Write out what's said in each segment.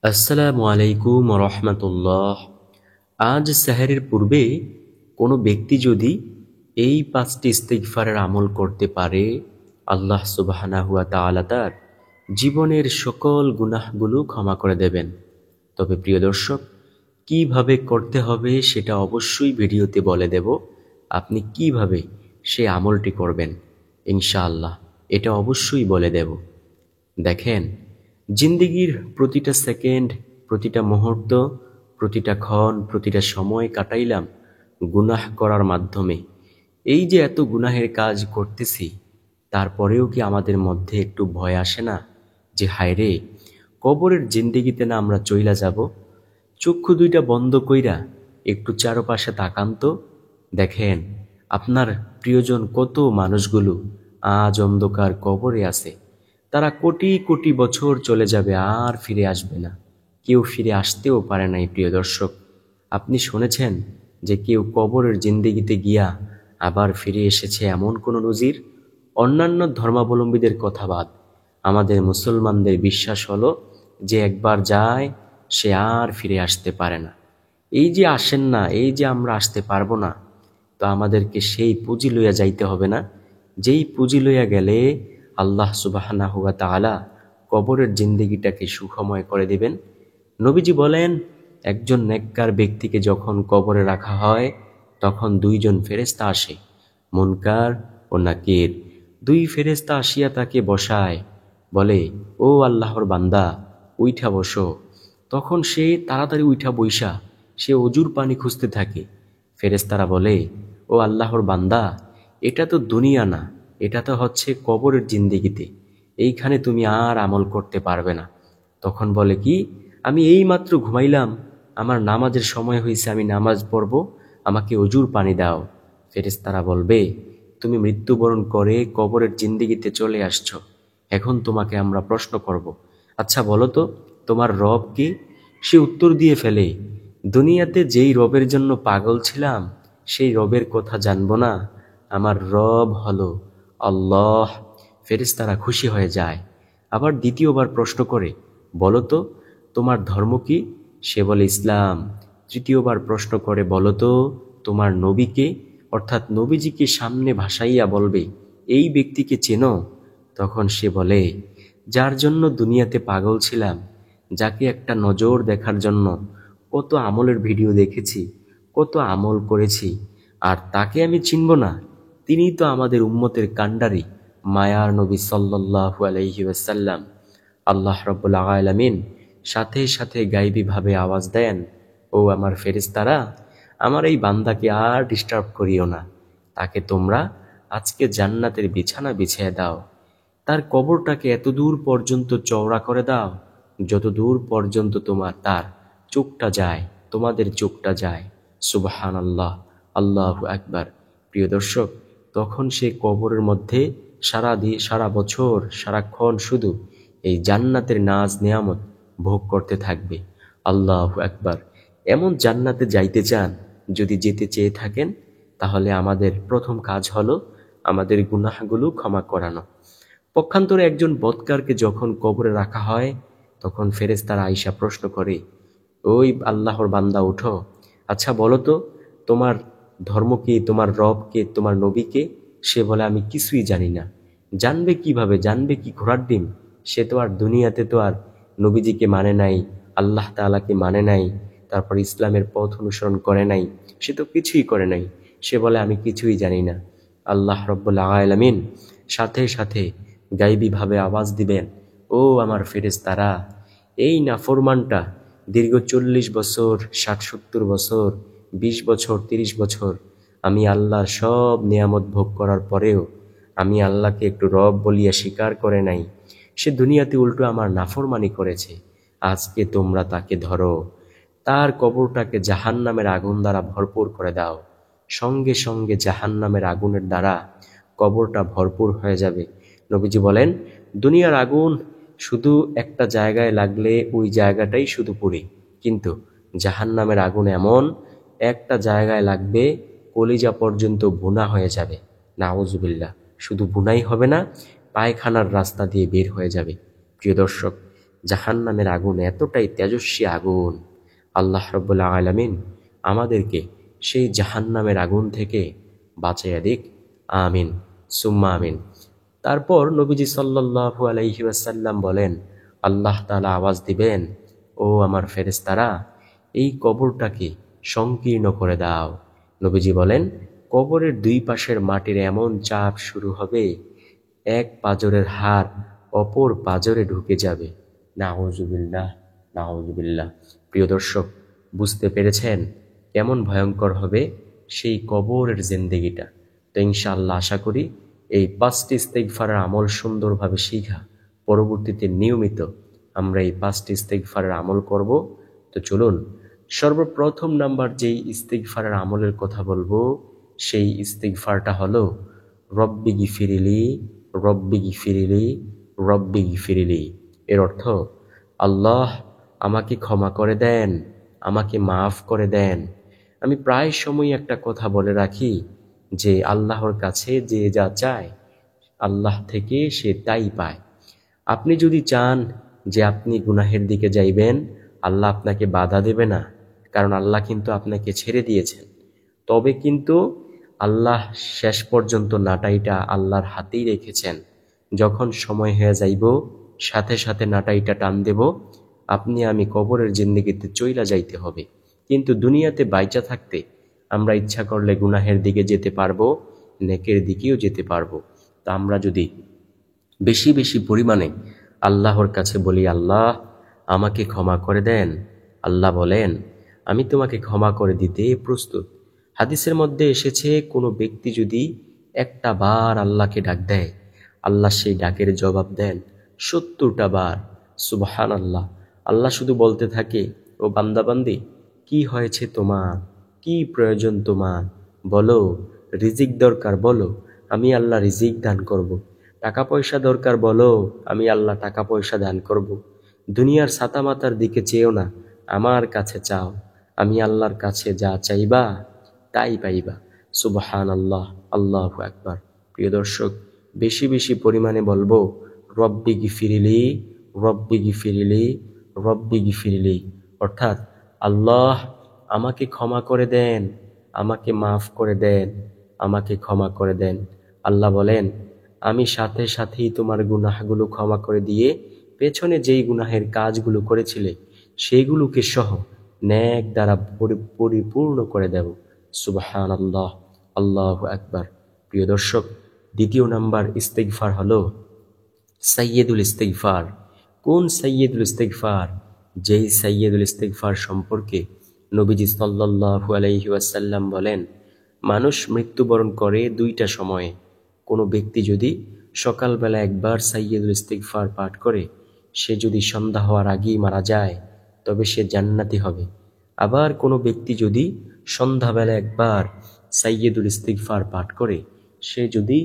আসসালামু আলাইকুম রহমতুল্লাহ। আজ সেহরির পূর্বে কোনো ব্যক্তি যদি এই 5টি ইস্তিগফারের আমল করতে পারে, আল্লাহ সুবহানাহু ওয়া তাআলা তার জীবনের সকল গুনাহগুলো ক্ষমা করে দেবেন। তবে প্রিয় দর্শক, কিভাবে করতে হবে সেটা অবশ্যই ভিডিওতে বলে দেব। আপনি কিভাবে সেই আমলটি করবেন ইনশাআল্লাহ এটা অবশ্যই বলে দেব। দেখেন, জিন্দেগির প্রতিটা সেকেন্ড, প্রতিটা মুহূর্ত, প্রতিটা ক্ষণ, প্রতিটা সময় কাটাইলাম গুনাহ করার মাধ্যমে। এই যে এত গুনাহের কাজ করতেছি, তারপরেও কি আমাদের মধ্যে একটু ভয় আসে না যে হায় রে, কবরের জিন্দেগিতে না আমরা চইলা যাব? চক্ষু দুইটা বন্ধ কইরা একটু চারপাশে তাকান তো। দেখেন, আপনার প্রিয়জন কত মানুষগুলো আজ অন্ধকার কবরে আছে। তারা কোটি কোটি বছর চলে যাবে, আর ফিরে আসবে না। কেউ ফিরে আসতেও পারে নাই। প্রিয় দর্শক, আপনি শুনেছেন যে কেউ কবরের জিন্দেগিতে গিয়া আবার ফিরে এসেছে এমন কোনো নজির? অন্যান্য ধর্মাবলম্বীদের কথা বাদ, আমাদের মুসলমানদের বিশ্বাস হলো যে একবার যায় সে আর ফিরে আসতে পারে না। এই যে আসেন না, এই যে আমরা আসতে পারবো না, তো আমাদেরকে সেই পুঁজি লইয়া যাইতে হবে না? যেই পুঁজি লইয়া গেলে আল্লাহ সুবহানাহু ওয়া তাআলা কবরের জিন্দেগিটাকে সুখময় করে দিবেন। নবীজি বলেন, একজন নেককার ব্যক্তিকে যখন কবরে রাখা হয়, তখন দুইজন ফেরেশতা আসে, মুনকার ও নাকির। দুই ফেরেশতা আসিয়া তাকে বসায়, বলে, ও আল্লাহর বান্দা, উইঠা বসো। তখন সে তাড়াতাড়ি উইঠা বইসা সে অজুর পানি খুঁজতে থাকে। ফেরেশতারা বলে, ও আল্লাহর বান্দা, এটা তো দুনিয়া না, এটা তো হচ্ছে কবরের জিন্দেগিতে, এইখানে তুমি আর আমল করতে পারবে না। তখন বলে কি, আমি এইমাত্র ঘুমাইলাম, আমার নামাজের সময় হয়েছে, আমি নামাজ পড়ব, আমাকে অজুর পানি দাও। ফেরেশতারা বলবে, তুমি মৃত্যুবরণ করে কবরের জিন্দেগিতে চলে আসছো, এখন তোমাকে আমরা প্রশ্ন করব, আচ্ছা বলো তো, তোমার রব কি? সে উত্তর দিয়ে ফেলে, দুনিয়াতে যেই রবের জন্য পাগল ছিলাম, সেই রবের কথা জানবো না? আমার রব হলো আল্লাহ। ফেরেশতারা খুশি হয়ে যায়। আবার দ্বিতীয়বার প্রশ্ন করে, বলো তো, তোমার ধর্ম কি? সে বলে ইসলাম। তৃতীয়বার প্রশ্ন করে, বলো তো, তোমার নবীকে? অর্থাৎ নবীজিকে সামনে ভাসাইয়া বলবে, এই ব্যক্তিকে চেনো? তখন সে বলে, যার জন্য দুনিয়াতে পাগল ছিলাম, যাকে একটা নজর দেখার জন্য কত আমলের ভিডিও দেখেছি, কত আমল করেছি, আর তাকে আমি চিনব না? তিনিই তো আমাদের উম্মতের কাণ্ডারি, মায়ার নবী সাল্লাল্লাহু আলাইহি ওয়াসাল্লাম। আল্লাহ রাব্বুল আলামিন সাথে সাথে গায়বীভাবে আওয়াজ দেন, ও আমার ফেরেশতারা, আমার এই বান্দাকে আর ডিস্টার্ব করিও না, তাকে তোমরা আজকে জান্নাতের বিছানা বিছিয়ে দাও, তার কবরটাকে এত দূর পর্যন্ত চওড়া করে দাও যত দূর পর্যন্ত তার চোখটা যায়, তোমাদের চোখটা যায়। সুবহানাল্লাহ, আল্লাহু আকবার। প্রিয় দর্শক, তখন সে কবরের মধ্যে সারা বছর সারাক্ষণ শুধু এই জান্নাতের নাজ নেয়ামত ভোগ করতে থাকবে। আল্লাহু আকবার। এমন জান্নাতে যাইতে চান? যদি যেতে চেয়ে থাকেন, তাহলে আমাদের প্রথম কাজ হলো আমাদের গুনাহগুলো ক্ষমা করানো। পক্ষান্তরে একজন বদকারকে যখন কবরে রাখা হয়, তখন ফেরেশতারা আইসা প্রশ্ন করে, ওই আল্লাহর বান্দা উঠো, আচ্ছা বলো তো, তোমার ধর্ম কি, তোমার রব কে, তোমার নবী কে? সে বলে, আমি কিছুই জানি না। জানবে কিভাবে? জানবে কি ঘোড়ার ডিম? সে তো আর দুনিয়াতে তো আর নবীজিকে মানে নাই, আল্লাহ তাআলাকে মানে নাই, তারপর ইসলামের পথ অনুসরণ করে নাই, সে তো কিছুই করে নাই। সে বলে, আমি কিছুই জানি না। আল্লাহ রাব্বুল আলামিন সাথে সাথে গায়বীভাবে আওয়াজ দিবেন, ও আমার ফেরেশতারা, এই নাফরমানটা দীর্ঘ 40 বছর, 60-70 বছর, 20 বছর, 30 বছর আমি আল্লাহর সব নিয়ামত ভোগ করার পরেও আমি আল্লাহকে একটু রব বলিয়া স্বীকার করে নাই। সে দুনিয়াতে উল্টো আমার নাফরমানি করেছে। আজকে তোমরা তাকে ধরো, তার কবরটাকে জাহান্নামের আগুন দ্বারা ভরপুর করে দাও। সঙ্গে সঙ্গে জাহান্নামের আগুনের দ্বারা কবরটা ভরপুর হয়ে যাবে। নবীজি বলেন, দুনিয়ার আগুন শুধু একটা জায়গায় লাগলে ওই জায়গাটাই শুধু পুড়ে, কিন্তু জাহান্নামের আগুন এমন, একটা জায়গায় লাগবে কলিজা পর্যন্ত ভুনা হয়ে যাবে। নাউজুবিল্লাহ। শুধু ভুনাই হবে না, পায়খানার রাস্তা দিয়ে বের হয়ে যাবে। প্রিয় দর্শক, জাহান্নামের আগুন এতটাই তেজস্বী আগুন, আল্লাহ রাব্বুল আলামিন আমাদেরকে সেই জাহান্নামের আগুন থেকে বাঁচাইয়া দিক। আমিন সুম্মা আমিন। তারপর নবীজি সাল্লাল্লাহু আলাইহি ওয়াসাল্লাম বলেন, আল্লাহ তাআলা আওয়াজ দিবেন, ও আমার ফেরেশতারা, এই কবরটাকে সংকীর্ণ করে দাও। নবীজি বলেন, কবরের দুই পাশের মাটির এমন চাপ শুরু হবে, এক পাঁজরের হাড় অপর পাঁজরে ঢুকে যাবে। নাউজুবিল্লাহ, নাউজুবিল্লাহ। প্রিয় দর্শক, বুঝতে পেরেছেন কেমন ভয়ঙ্কর হবে সেই কবরের জিন্দেগিটা? তো ইনশাআল্লাহ আশা করি এই 5টি ইস্তেগফারের আমল সুন্দরভাবে শিখা পরবর্তীতে নিয়মিত আমরা এই 5টি ইস্তেগফারের আমল করব। তো চলুন, সর্বপ্রথম নাম্বার যেই ইস্তেগফারের আমলের কথা বলবো সেই ইস্তেগফারটা হলো রব্বি গিফিরিলি, রব্বি গিফিরিলি, রব্বি গিফিরিলি। এর অর্থ, আল্লাহ আমাকে ক্ষমা করে দেন, আমাকে মাফ করে দেন। আমি প্রায় সময় একটা কথা বলে রাখি যে আল্লাহর কাছে যে যা চায় আল্লাহ থেকে সে তাই পায়। আপনি যদি চান যে আপনি গুনাহের দিকে যাইবেন, আল্লাহ আপনাকে বাধা দেবে না, কারণ আল্লাহ কিন্তু আপনাকে ছেড়ে দিয়েছেন। তবে কিন্তু আল্লাহ শেষ পর্যন্ত নাটাইটা আল্লাহর হাতেই রেখেছেন। যখন সময় হয়ে যাইব সাথে সাথে নাটাইটা টান দেব, আপনি আমি কবরের জিন্দেগিতে চইলা যাইতে হবে। কিন্তু দুনিয়াতে বাইচা থাকতে আমরা ইচ্ছা করলে গুনাহের দিকে যেতে পারবো, নেকের দিকেও যেতে পারবো। তা আমরা যদি বেশি বেশি পরিমাণে আল্লাহর কাছে বলি, আল্লাহ আমাকে ক্ষমা করে দেন, আল্লাহ বলেন আমি তোমাকে ক্ষমা করে দিতে প্রস্তুত। হাদিসের মধ্যে এসেছে, কোনো ব্যক্তি যদি একটা বার আল্লাহকে ডাক দেয়, আল্লাহ সেই ডাকের জবাব দেন 70টা বার। সুবহানাল্লাহ। আল্লাহ শুধু বলতে থাকে, ও বান্দাবান্দি, কি হয়েছে তোমার, কি প্রয়োজন তোমার, বলো। রিজিক দরকার, বলো, আমি আল্লাহ রিজিক দান করব। টাকা পয়সা দরকার, বলো, আমি আল্লাহ টাকা পয়সা দান করব। দুনিয়ার ছাতামাতার দিকে চেয়েও না, আমার কাছে চাও, আমি আল্লাহর কাছে যা চাইবা তাই পাইবা। সুবহানাল্লাহ, আল্লাহু আকবার। প্রিয় দর্শক, বেশি বেশি পরিমাণে বলবো রব্বি গিফিরিলি, রব্বি গিফিরিলি, রব্বি গিফিরিলি। অর্থাৎ আল্লাহ আমাকে ক্ষমা করে দেন, আমাকে মাফ করে দেন, আমাকে ক্ষমা করে দেন। আল্লাহ বলেন, আমি সাথে সাথেই তোমার গুনাহগুলো ক্ষমা করে দিয়ে পেছনে যেই গুনাহের কাজগুলো করেছিলে সেইগুলোকে সহ নেক দ্বারা পরিপূর্ণ করে দেব। সুবহানাল্লাহ, আল্লাহু আকবার। প্রিয় দর্শক, দ্বিতীয় নাম্বার ইস্তেগফার হলো সাইয়্যিদুল ইস্তেগফার। কোন সাইয়্যিদুল ইস্তেগফার? যেই সাইয়্যিদুল ইস্তেগফার সম্পর্কে নবীজি সাল্লাল্লাহু আলাইহি ওয়াসাল্লাম বলেন, মানুষ মৃত্যুবরণ করে দুইটা সময়ে। কোনো ব্যক্তি যদি সকালবেলা একবার সাইয়্যিদুল ইস্তেগফার পাঠ করে, সে যদি সন্ধ্যা হওয়ার আগেই মারা যায় তবে সে জান্নাতি হবে। আবার কোনো ব্যক্তি যদি সন্ধ্যাবেলা একবার সাইয়্যিদুল ইস্তেগফার পাঠ করে, সে যদি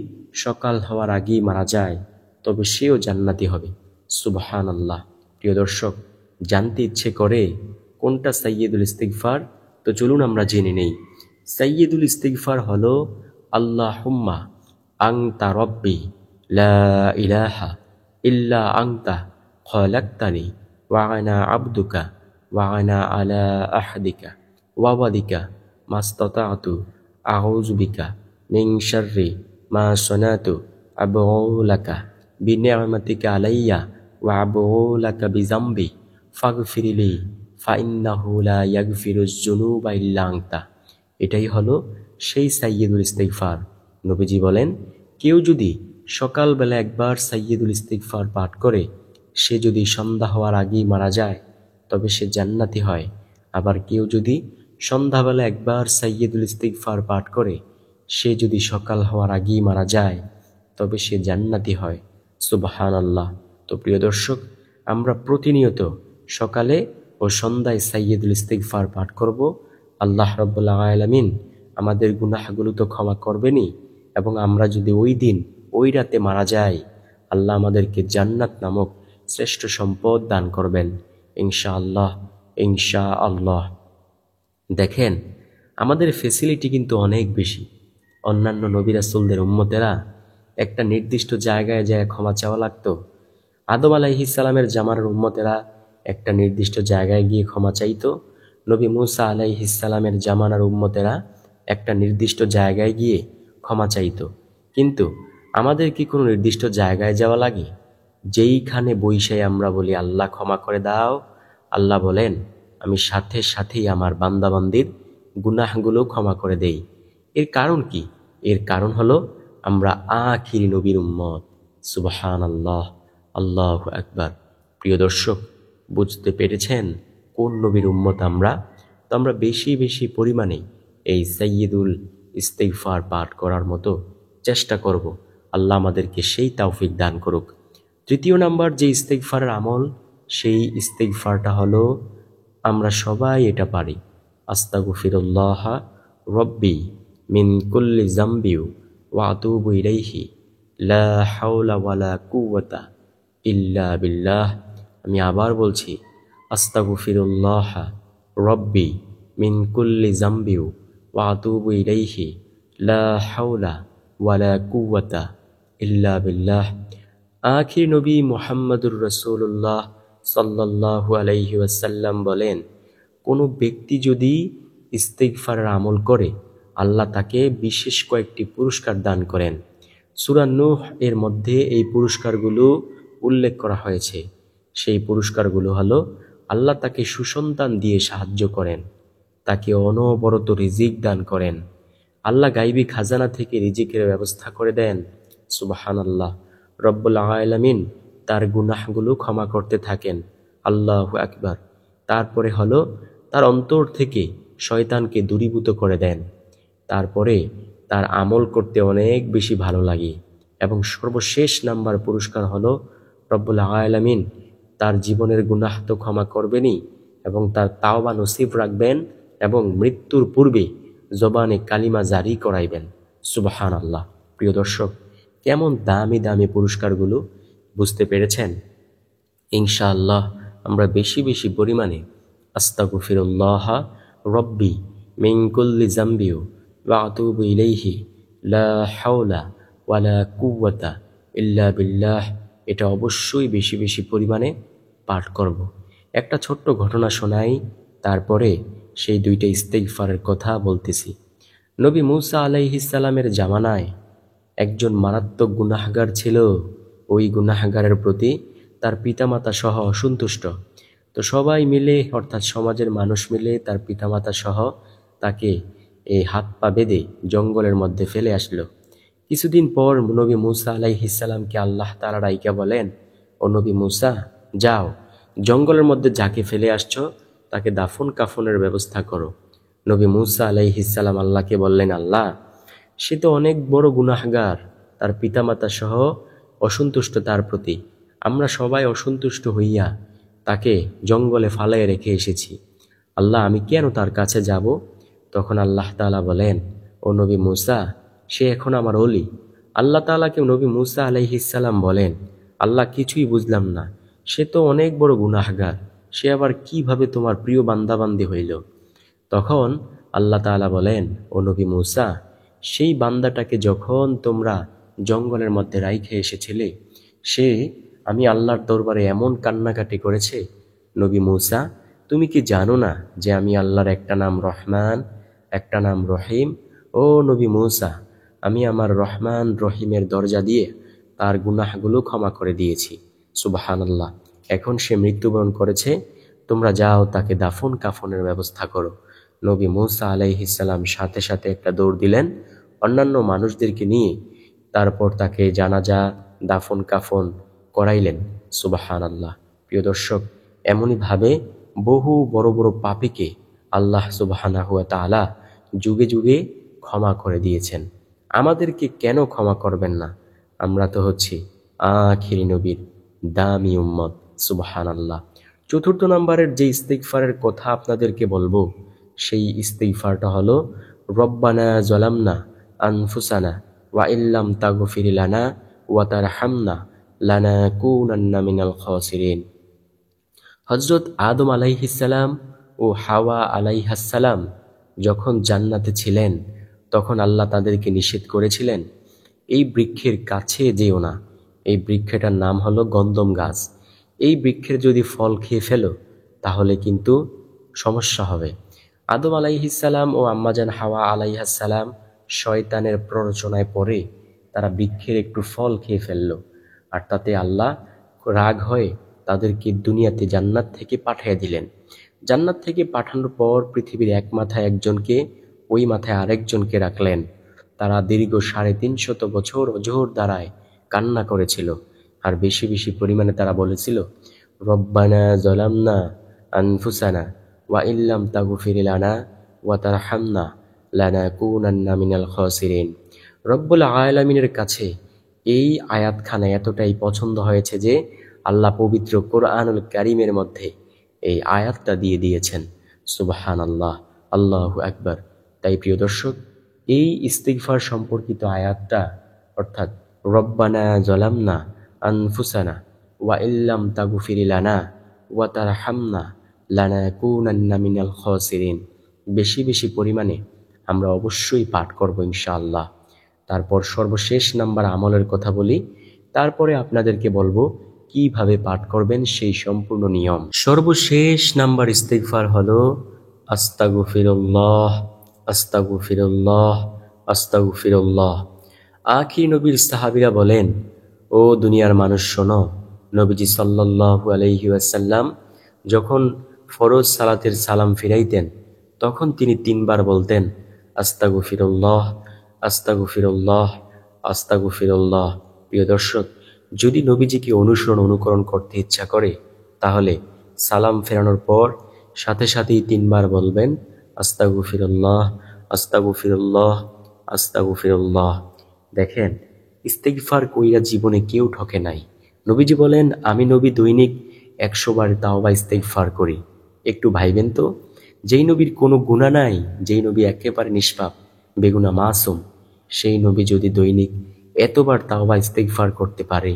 সকাল হওয়ার আগেই মারা যায় তবে সেও জান্নাতি হবে। সুবহানাল্লাহ। প্রিয় দর্শক, জানতে ইচ্ছে করে কোনটা সাইয়্যিদুল ইস্তেগফার? তো চলুন আমরা জেনে নেই। সাইয়্যিদুল ইস্তেগফার হলো আল্লাহুম্মা আনতা রব্বি লা ইলাহা ইল্লা আনতা খলাকতানি ওয়া আনা আবদুকা ওয়া আনা আলা আহদিকা ওয়া ওয়াদিকা মাস্তাতাতু আউযু বিকা মিন শাররি মা সানাতু আবউ লাকা বিনি'মাতিকা আলাইয়া ওয়া আবউ লাকা বিযামবি ফাগফিরলি ফাইন্নাহু লা ইয়াগফিরুয যুনুবা ইল্লা আনতা। এটাই হলো সেই সাইয়্যিদুল ইস্তেগফার। নবীজি বলেন, কেউ যদি সকালবেলা একবার সাইয়্যিদুল ইস্তেগফার পাঠ করে, সে যদি সন্ধ্যা হওয়ার আগেই মারা যায় তবে সে জান্নাতি হয়। আবার কেউ যদি সন্ধ্যাবেলা একবার সাইয়্যিদুল ইস্তেগফার পাঠ করে, সে যদি সকাল হওয়ার আগেই মারা যায় তবে সে জান্নাতি হয়। সুবহানাল্লাহ। তো প্রিয় দর্শক, আমরা প্রতিনিয়ত সকালে ও সন্ধ্যায় সাইয়্যিদুল ইস্তেগফার পাঠ করব। আল্লাহ রাব্বুল আলামিন আমাদের গুনাহগুলো তো ক্ষমা করবেনই, এবং আমরা যদি ওই দিন ওই রাতে মারা যাই, আল্লাহ আমাদেরকে জান্নাত নামক শ্রেষ্ঠ সম্পদ দান করবেন ইনশাআল্লাহ, ইনশাআল্লাহ। দেখেন, আমাদের ফেসিলিটি কিন্তু অনেক বেশি। অন্যান্য নবী রাসূলদের উম্মতেরা একটা নির্দিষ্ট জায়গায় যায় ক্ষমা চাওয়া লাগতো, আদম আলাইহিস সালামের জামানার উম্মতেরা একটা নির্দিষ্ট জায়গায় গিয়ে ক্ষমা চাইতো, নবী মুসা আলাইহিস সালামের জামানার উম্মতেরা একটা নির্দিষ্ট জায়গায় গিয়ে ক্ষমা চাইতো। কিন্তু আমাদের কি কোনো নির্দিষ্ট জায়গায় যাওয়া লাগে? যেইখানে বৈশাই আমরা বলি আল্লাহ ক্ষমা করে দাও, আল্লাহ বলেন আমি সাথে সাথেই আমার বান্দাবান্দির গুনাহগুলো ক্ষমা করে দেই। এর কারণ কি? এর কারণ হলো আমরা আখিরি নবীর উম্মত। সুবহানাল্লাহ, আল্লাহু আকবার। প্রিয় দর্শক, বুঝতে পেরেছেন কোন নবীর উম্মত আমরা? তো আমরা বেশি বেশি পরিমাণে এই সাইয়্যিদুল ইস্তিগফার পাঠ করার মতো চেষ্টা করব। আল্লাহ আমাদেরকে সেই তৌফিক দান করুক। তৃতীয় নাম্বার যে ইস্তিগফারের আমল, সেই ইস্তিগফারটা হলো, আমরা সবাই এটা পারি, আস্তাগফিরুল্লাহ রব্বি মিন কুল্লি যামবি ওয়া আতুবু ইলাইহি লা হাওলা ওয়ালা কুওয়াতা ইল্লা বিল্লাহ। আমি আবার বলছি, আস্তাগফিরুল্লাহ রব্বি মিন কুল্লি যামবি ওয়া আতুবু ইলাইহি লা হাওলা ওয়ালা কুওয়াতা ইল্লা বিল্লাহ। আখির নবী মুহাম্মদুর রাসূলুল্লাহ সাল্লাল্লাহু আলাইহি ওয়াসাল্লাম বলেন, কোনো ব্যক্তি যদি ইস্তিগফারের আমল করে আল্লাহ তাকে বিশেষ কয়েকটি পুরস্কার দান করেন। সূরা নূহ এর মধ্যে এই পুরস্কারগুলো উল্লেখ করা হয়েছে। সেই পুরস্কারগুলো হলো, আল্লাহ তাকে সুসন্তান দিয়ে সাহায্য করেন, তাকে অনবরত রিজিক দান করেন, আল্লাহ গাইবী খাজানা থেকে রিজিকের ব্যবস্থা করে দেন। সুবহানাল্লাহ। রব্বুল আলামিন তার গুনাহগুলো ক্ষমা করতে থাকেন। আল্লাহু আকবার। তারপরে হলো তার অন্তর থেকে শয়তানকে দূরীভূত করে দেন। তারপরে তার আমল করতে অনেক বেশি ভালো লাগে। এবং সর্বশেষ নাম্বার পুরস্কার হলো, রব্বুল আলামিন তার জীবনের গুনাহ তো ক্ষমা করবেনই, এবং তার তাওবা নসিব রাখবেন, এবং মৃত্যুর পূর্বে জবানে কালিমা জারি করাইবেন। সুবহানাল্লাহ। প্রিয় দর্শক, কেমন দামি দামি পুরস্কারগুলো, বুঝতে পেরেছেন? ইনশাআল্লাহ আমরা বেশি বেশি পরিমাণে আস্তাগফিরুল্লাহ রব্বি মিন কুল্লি যামবি ওয়া আতুবু ইলাইহি লা হাওলা ওয়ালা কুওয়াতা ইল্লা বিল্লাহ, এটা অবশ্যই বেশি বেশি পরিমাণে পাঠ করব। একটা ছোট্ট ঘটনা শোনাই, তারপরে সেই দুইটা ইস্তিগফারের কথা বলতেছি। নবী মুসা আলাইহিস সালামের জামানায় একজন মারাত্মক গুনাহগার ছিল। ওই গুনাহগারের প্রতি তার পিতামাতা সহ অসন্তুষ্ট। তো সবাই মিলে, অর্থাৎ সমাজের মানুষ মিলে তার পিতামাতা সহ তাকে এই হাত পা বেঁধে জঙ্গলের মধ্যে ফেলে আসলো। কিছুদিন পর নবী মুসা আলাইহিস সালামকে আল্লাহ তাআলা ডাইকা বলেন, ও নবী মুসা, যাও জঙ্গলের মধ্যে যাকে ফেলে আসছো তাকে দাফন কাফনের ব্যবস্থা করো। নবী মুসা আলাইহিস সালাম আল্লাহকে বললেন, আল্লাহ, সে তো অনেক বড় গুনাহগার, তার পিতামাতা সহ অসন্তুষ্ট তার প্রতি, আমরা সবাই অসন্তুষ্ট হইয়া তাকে জঙ্গলে ফালাইয়ে রেখে এসেছি। আল্লাহ, আমি কেন তার কাছে যাব? তখন আল্লাহ তাআলা বলেন, ও নবী মুসা, সে এখন আমার ওলি। আল্লাহ তাআলাকে নবী মুসা আলাইহিস সালাম বলেন, আল্লাহ, কিছুই বুঝলাম না, সে তো অনেক বড় গুনাহগার, সে আবার কিভাবে তোমার প্রিয় বান্দাবান্দি হইল? তখন আল্লাহ তাআলা বলেন, ও নবী মুসা, সেই বান্দাটাকে যখন তোমরা জঙ্গলের মধ্যে রাইখে এসেছিলে, সে আমি আল্লাহর দরবারে এমন কান্নাকাটি করেছে। নবী মুসা, তুমি কি জানো না যে আমি আল্লাহর একটা নাম রহমান, একটা নাম রহিম? ও নবী মুসা, আমি আমার রহমান রহিমের দরজা দিয়ে তার গুনাহগুলো ক্ষমা করে দিয়েছি। সুবহানাল্লাহ। এখন সে মৃত্যুবরণ করেছে, তোমরা যাও তাকে দাফন কাফনের ব্যবস্থা করো। নবী মুসা আলাইহিস সালাম সাথে সাথে একটা দৌড় দিলেন অন্যান্য মানুষদেরকে নিয়ে, তারপর তাকে জানাজা দাফন কাফন করাইলেন। সুবহানাল্লাহ। প্রিয় দর্শক, এমনইভাবে বহু বড় বড় পাপীকে আল্লাহ সুবহানাহু ওয়া তাআলা যুগে যুগে ক্ষমা করে দিয়েছেন। আমাদেরকে কেন ক্ষমা করবেন না? আমরা তো হচ্ছি আখিরি নবীর দামি উম্মত। সুবহানাল্লাহ। চতুর্থ নম্বরের যে ইস্তিগফারের কথা আপনাদেরকে বলবো, সেই ইস্তিগফারটা হলো, রব্বানা যালামনা আনফুসানা ওয়া ইল্লাম তাগফির লানা ওয়া তারহামনা লানাকুনান্না মিনাল খাসিরিন। হযরত আদম আলাইহিস সালাম ও হাওয়া আলাইহাস সালাম যখন জান্নাতে ছিলেন, তখন আল্লাহ তাদেরকে নিষেধ করেছিলেন, এই বৃক্ষের কাছে যেও না, এই বৃক্ষটার নাম হলো গন্ধম গাছ। এই বৃক্ষের যদি ফল খেয়ে ফেলো তাহলে কিন্তু সমস্যা হবে। আদম আলাইহিসসালাম ও আম্মাজান হাওয়া আলাইহাসসালাম শয়তানের প্ররোচনায় পড়ে তারা বৃক্ষের একটু ফল খেয়ে ফেলল, আর তাতে আল্লাহ রাগ হয়ে তাদেরকে দুনিয়াতে জান্নাত থেকে পাঠিয়ে দিলেন। জান্নাত থেকে পাঠানোর পর পৃথিবীর এক মাথায় একজনকে, ওই মাথায় আরেকজনকে রাখলেন। তারা দীর্ঘ 350 বছর অজোহর দ্বারায় কান্না করেছিল, আর বেশি বেশি পরিমাণে তারা বলেছিল, রব্বানা যালামনা আনফুসানা ওয়া ইল্লাম তাগফির লানা ওয়া তারহামনা লানাকুনান্না মিনাল খাসিরিন। রব্বুল আলামিনের কাছে এই আয়াতখানা এতটাই পছন্দ হয়েছে যে আল্লাহ পবিত্র কোরআনুল কারীমের মধ্যে এই আয়াতটা দিয়ে দিয়েছেন। সুবহানাল্লাহ, আল্লাহু আকবার। তাই প্রিয় দর্শক, এই ইস্তিগফার সম্পর্কিত আয়াতটা, অর্থাৎ রব্বানা যালামনা আনফুসানা ওয়া ইল্লাম তাগফির লানা ওয়া তারহামনা লানাকুনান্না মিনাল খাসিরিন, বেশি বেশি পরিমাণে আমরা অবশ্যই পাঠ করব ইনশাআল্লাহ। তারপর সর্বশেষ নাম্বার আমলের কথা বলি, তারপরে আপনাদেরকে বলবো কিভাবে পাঠ করবেন সেই সম্পূর্ণ নিয়ম। সর্বশেষ নাম্বার ইস্তিগফার হলো আস্তাগফিরুল্লাহ, আস্তাগফিরুল্লাহ, আস্তাগফিরুল্লাহ। আখির নবীর সাহাবীরা বলেন, ও দুনিয়ার মানুষ শোনো, নবীজি সাল্লাল্লাহু আলাইহি ওয়াসাল্লাম যখন ফরজ সালাতের সালাম ফিরাইতেন তখন তিনি 3 বার বলতেন, আস্তাগফিরুল্লাহ, আস্তাগফিরুল্লাহ, আস্তাগফিরুল্লাহ। প্রিয় দর্শক, যদি নবীজিকে অনুকরণ করতে ইচ্ছা করে তাহলে সালাম ফেরানোর পর সাথে সাথেই 3 বার বলবেন, আস্তাগফিরুল্লাহ, আস্তাগফিরুল্লাহ, আস্তাগফিরুল্লাহ। দেখেন, ইস্তিগফার কইরা জীবনে কেউ ঠকে নাই। নবীজি বলেন, আমি নবী দৈনিক 100 বার তাওবা ইস্তিগফার করি। একটু ভাইবেন তো, যেই নবীর কোনো গুনাহ নাই, যেই নবী একেবারে নিষ্পাপ বেগুনা মাসুম, সেই নবী যদি দৈনিক এতবার তাওবা ইস্তিগফার করতে পারে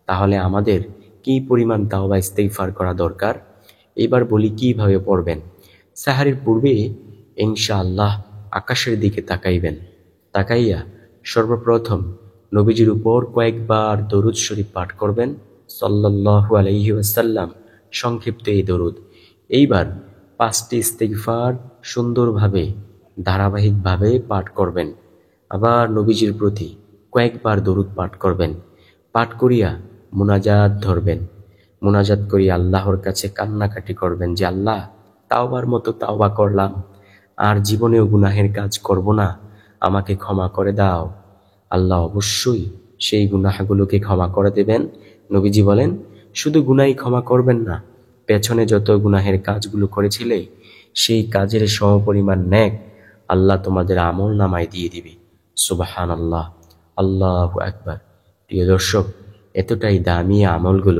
তাহলে আমাদের কি পরিমাণ তাওবা ইস্তিগফার করা দরকার। এবার বলি কিভাবে পড়বেন। সাহারির পূর্বে ইনশাআল্লাহ আকাশের দিকে তাকাইবেন। তাকাইয়া সর্বপ্রথম নবীজির উপর কয়েকবার দরুদ শরীফ পাঠ করবেন, সাল্লাল্লাহু আলাইহি ওয়াসাল্লাম, সংক্ষিপ্ত এই দরুদ। এইবার 5টি ইস্তিগফার সুন্দরভাবে ধারাবাহিকভাবে পাঠ করবেন। আবার নবীজির প্রতি কয়েকবার দরুদ পাঠ করবেন। পাঠ করিয়া মুনাজাত ধরবেন। মুনাজাত করিয়া আল্লাহর কাছে কান্নাকাটি করবেন যে, আল্লাহ, তাওবার মতো তাওবা করলাম, আর জীবনেও গুনাহের কাজ করব না, আমাকে ক্ষমা করে দাও। আল্লাহ অবশ্যই সেই গুনাহগুলোকে ক্ষমা করে দেবেন। নবীজি বলেন, শুধু গুনাহই ক্ষমা করবেন না, পেছনে যত গুনাহের কাজগুলো করেছিলে সেই কাজের সমপরিমাণ নেক আল্লাহ তোমাদের আমল নামায় দিয়ে দিবে। সুবহানাল্লাহ, আল্লাহু আকবার। প্রিয় দর্শক, এতটাই দামি আমলগুলো